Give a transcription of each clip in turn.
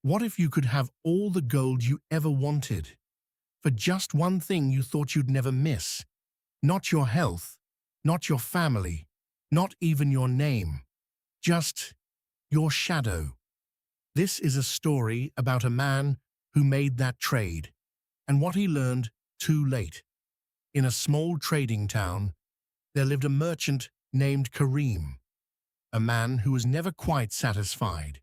What if you could have all the gold you ever wanted for just one thing you thought you'd never miss? Not your health, not your family, not even your name, just your shadow. This is a story about a man who made that trade and what he learned too late. In a small trading town, there lived a merchant named Kareem, a man who was never quite satisfied.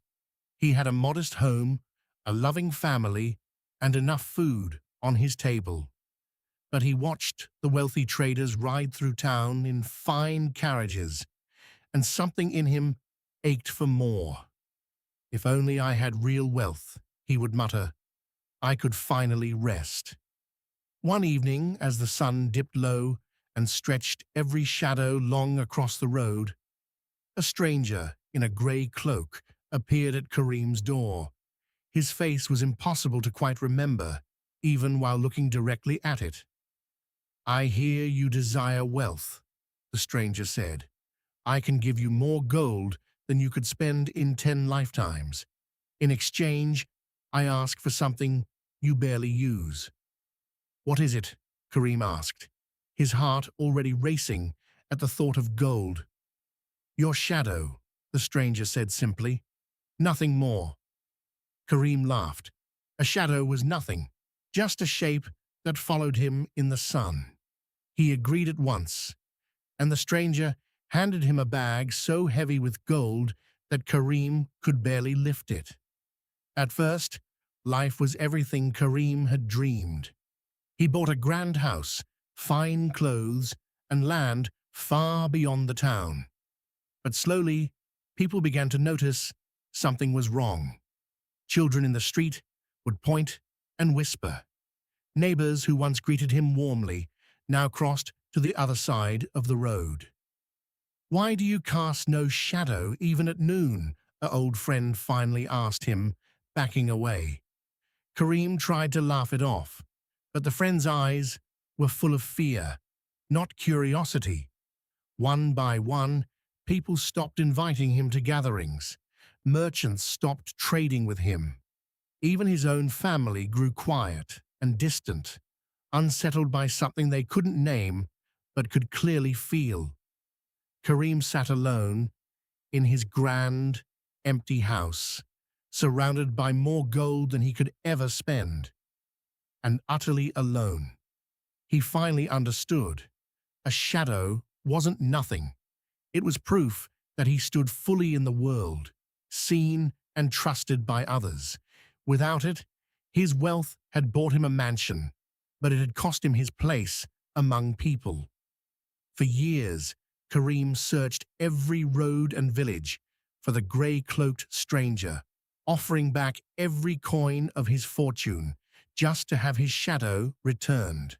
He had a modest home, a loving family, and enough food on his table. But he watched the wealthy traders ride through town in fine carriages, and something in him ached for more. "If only I had real wealth," he would mutter, "I could finally rest." One evening, as the sun dipped low and stretched every shadow long across the road, a stranger in a grey cloak appeared at Kareem's door. His face was impossible to quite remember, even while looking directly at it. "I hear you desire wealth," the stranger said. "I can give you more gold than you could spend in 10 lifetimes. In exchange, I ask for something you barely use." "What is it?" Kareem asked, his heart already racing at the thought of gold. "Your shadow," the stranger said simply. "Nothing more." Kareem laughed. A shadow was nothing, just a shape that followed him in the sun. He agreed at once, and the stranger handed him a bag so heavy with gold that Kareem could barely lift it. At first, life was everything Kareem had dreamed. He bought a grand house, fine clothes, and land far beyond the town. But slowly, people began to notice something was wrong. Children in the street would point and whisper. Neighbors who once greeted him warmly now crossed to the other side of the road. "Why do you cast no shadow even at noon?" an old friend finally asked him, backing away. Kareem tried to laugh it off, but the friend's eyes were full of fear, not curiosity. One by one, people stopped inviting him to gatherings. Merchants stopped trading with him. Even his own family grew quiet and distant, unsettled by something they couldn't name but could clearly feel. Kareem sat alone in his grand, empty house, surrounded by more gold than he could ever spend, and utterly alone. He finally understood. A shadow wasn't nothing. It was proof that he stood fully in the world, seen and trusted by others. Without it, his wealth had bought him a mansion, but it had cost him his place among people. For years, Kareem searched every road and village for the grey-cloaked stranger, offering back every coin of his fortune just to have his shadow returned.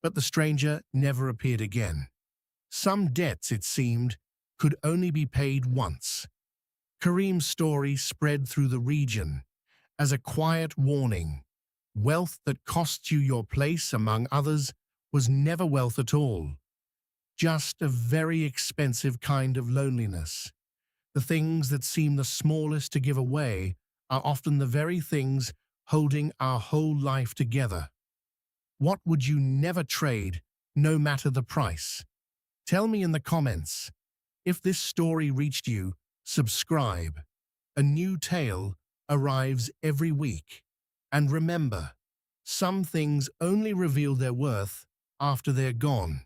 But the stranger never appeared again. Some debts, it seemed, could only be paid once. Kareem's story spread through the region as a quiet warning. Wealth that costs you your place among others was never wealth at all. Just a very expensive kind of loneliness. The things that seem the smallest to give away are often the very things holding our whole life together. What would you never trade, no matter the price? Tell me in the comments. If this story reached you, subscribe. A new tale arrives every week. And remember, some things only reveal their worth after they're gone.